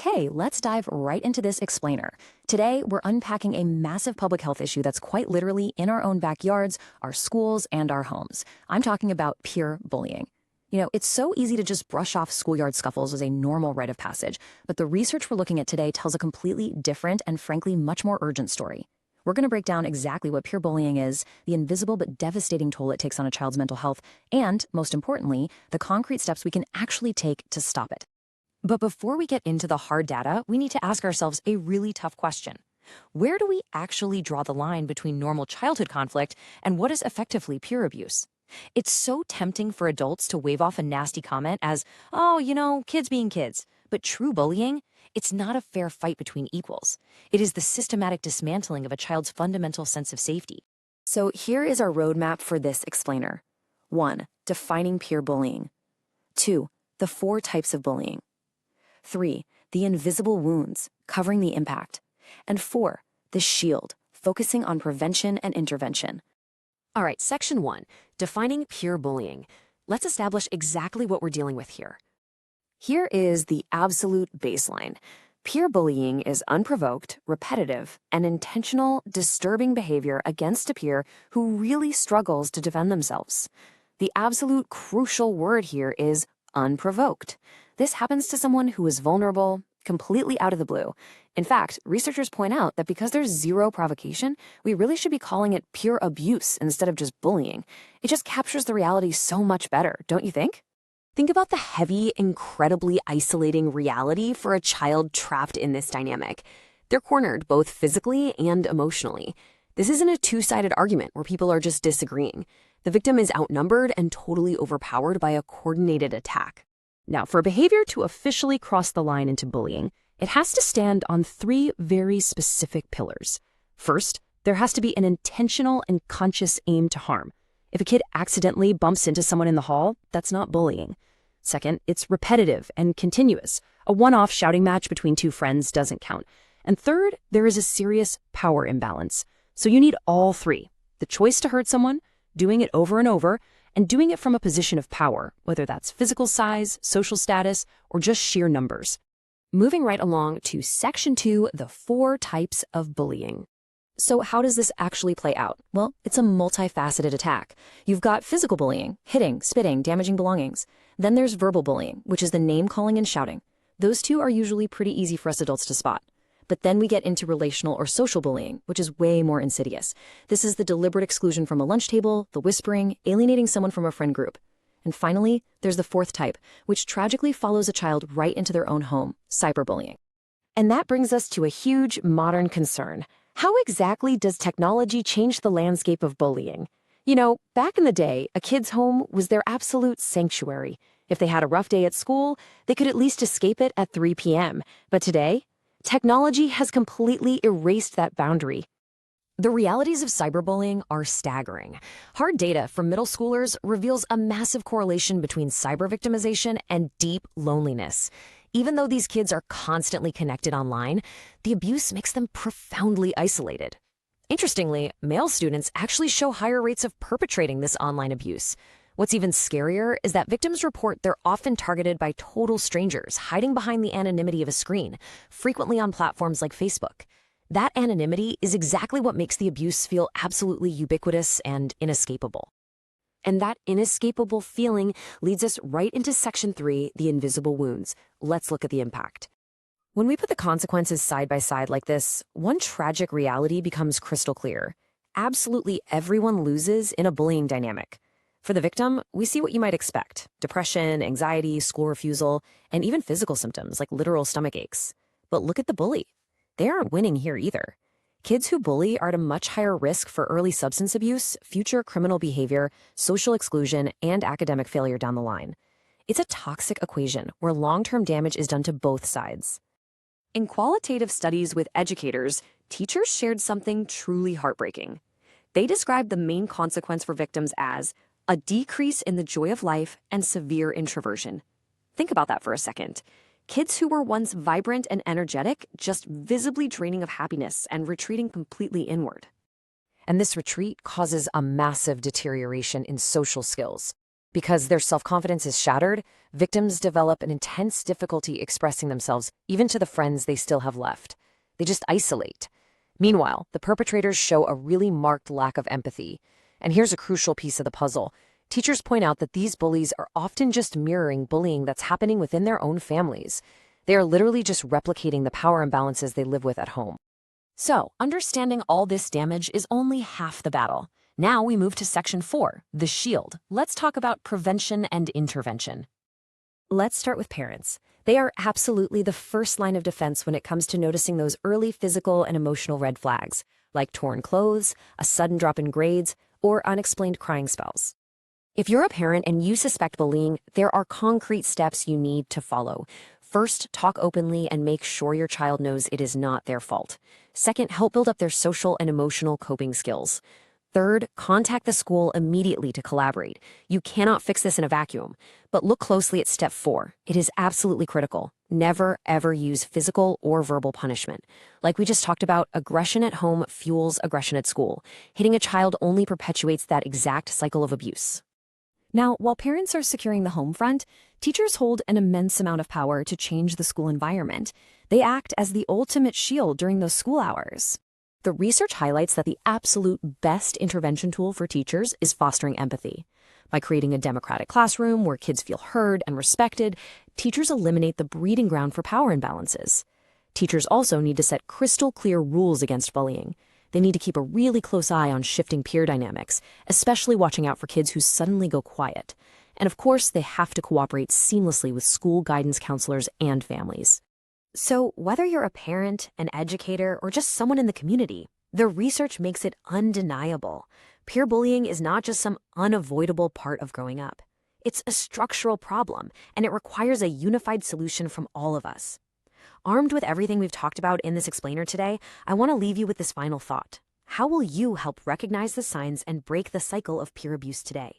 Okay, let's dive right into this explainer. Today, we're unpacking a massive public health issue that's quite literally in our own backyards, our schools, and our homes. I'm talking about peer bullying. It's so easy to just brush off schoolyard scuffles as a normal rite of passage, but the research we're looking at today tells a completely different and frankly much more urgent story. We're going to break down exactly what peer bullying is, the invisible but devastating toll it takes on a child's mental health, and, most importantly, the concrete steps we can actually take to stop it. But before we get into the hard data, we need to ask ourselves a really tough question. Where do we actually draw the line between normal childhood conflict and what is effectively peer abuse? It's so tempting for adults to wave off a nasty comment as, oh, kids being kids. But true bullying, it's not a fair fight between equals. It is the systematic dismantling of a child's fundamental sense of safety. So here is our roadmap for this explainer. 1. Defining peer bullying. 2. The 4 types of bullying. 3. The invisible wounds, covering the impact. And 4. The shield, focusing on prevention and intervention. All right, Section 1, defining peer bullying. Let's establish exactly what we're dealing with here. Here is the absolute baseline. Peer bullying is unprovoked, repetitive, and intentional, disturbing behavior against a peer who really struggles to defend themselves. The absolute crucial word here is unprovoked. This happens to someone who is vulnerable, completely out of the blue. In fact, researchers point out that because there's zero provocation, we really should be calling it peer abuse instead of just bullying. It just captures the reality so much better, don't you think? Think about the heavy, incredibly isolating reality for a child trapped in this dynamic. They're cornered both physically and emotionally. This isn't a two-sided argument where people are just disagreeing. The victim is outnumbered and totally overpowered by a coordinated attack. Now, for a behavior to officially cross the line into bullying, it has to stand on 3 very specific pillars. First, there has to be an intentional and conscious aim to harm. If a kid accidentally bumps into someone in the hall, that's not bullying. Second, it's repetitive and continuous. A one-off shouting match between 2 friends doesn't count. And third, there is a serious power imbalance. So you need all 3. The choice to hurt someone, doing it over and over, and doing it from a position of power, whether that's physical size, social status, or just sheer numbers. Moving right along to Section 2, the 4 types of bullying. So how does this actually play out? Well, it's a multifaceted attack. You've got physical bullying, hitting, spitting, damaging belongings. Then there's verbal bullying, which is the name-calling and shouting. Those 2 are usually pretty easy for us adults to spot. But then we get into relational or social bullying, which is way more insidious. This is the deliberate exclusion from a lunch table, the whispering, alienating someone from a friend group. And finally, there's the 4th type, which tragically follows a child right into their own home, cyberbullying. And that brings us to a huge modern concern. How exactly does technology change the landscape of bullying? Back in the day, a kid's home was their absolute sanctuary. If they had a rough day at school, they could at least escape it at 3 p.m. But today, technology has completely erased that boundary. The realities of cyberbullying are staggering. Hard data from middle schoolers reveals a massive correlation between cyber victimization and deep loneliness. Even though these kids are constantly connected online, the abuse makes them profoundly isolated. Interestingly, male students actually show higher rates of perpetrating this online abuse. What's even scarier is that victims report they're often targeted by total strangers hiding behind the anonymity of a screen, frequently on platforms like Facebook. That anonymity is exactly what makes the abuse feel absolutely ubiquitous and inescapable. And that inescapable feeling leads us right into Section 3, the invisible wounds. Let's look at the impact. When we put the consequences side by side like this, one tragic reality becomes crystal clear. Absolutely everyone loses in a bullying dynamic. For the victim, we see what you might expect: depression, anxiety, school refusal, and even physical symptoms like literal stomach aches. But look at the bully. They aren't winning here either. Kids who bully are at a much higher risk for early substance abuse, future criminal behavior, social exclusion, and academic failure down the line. It's a toxic equation where long-term damage is done to both sides. In qualitative studies with educators, teachers shared something truly heartbreaking. They described the main consequence for victims as a decrease in the joy of life and severe introversion. Think about that for a second. Kids who were once vibrant and energetic just visibly draining of happiness and retreating completely inward. And this retreat causes a massive deterioration in social skills. Because their self-confidence is shattered, victims develop an intense difficulty expressing themselves, even to the friends they still have left. They just isolate. Meanwhile, the perpetrators show a really marked lack of empathy. And here's a crucial piece of the puzzle. Teachers point out that these bullies are often just mirroring bullying that's happening within their own families. They are literally just replicating the power imbalances they live with at home. So, understanding all this damage is only half the battle. Now we move to Section 4, the shield. Let's talk about prevention and intervention. Let's start with parents. They are absolutely the first line of defense when it comes to noticing those early physical and emotional red flags, like torn clothes, a sudden drop in grades, or unexplained crying spells. If you're a parent and you suspect bullying, there are concrete steps you need to follow. First, talk openly and make sure your child knows it is not their fault. Second, help build up their social and emotional coping skills. Third, contact the school immediately to collaborate. You cannot fix this in a vacuum. But look closely at step 4. It is absolutely critical. Never, ever use physical or verbal punishment. Like we just talked about, aggression at home fuels aggression at school. Hitting a child only perpetuates that exact cycle of abuse. Now, while parents are securing the home front, teachers hold an immense amount of power to change the school environment. They act as the ultimate shield during those school hours. The research highlights that the absolute best intervention tool for teachers is fostering empathy. By creating a democratic classroom where kids feel heard and respected, teachers eliminate the breeding ground for power imbalances. Teachers also need to set crystal clear rules against bullying. They need to keep a really close eye on shifting peer dynamics, especially watching out for kids who suddenly go quiet. And of course, they have to cooperate seamlessly with school guidance counselors and families. So, whether you're a parent, an educator, or just someone in the community, the research makes it undeniable. Peer bullying is not just some unavoidable part of growing up. It's a structural problem, and it requires a unified solution from all of us. Armed with everything we've talked about in this explainer today, I want to leave you with this final thought. How will you help recognize the signs and break the cycle of peer abuse today?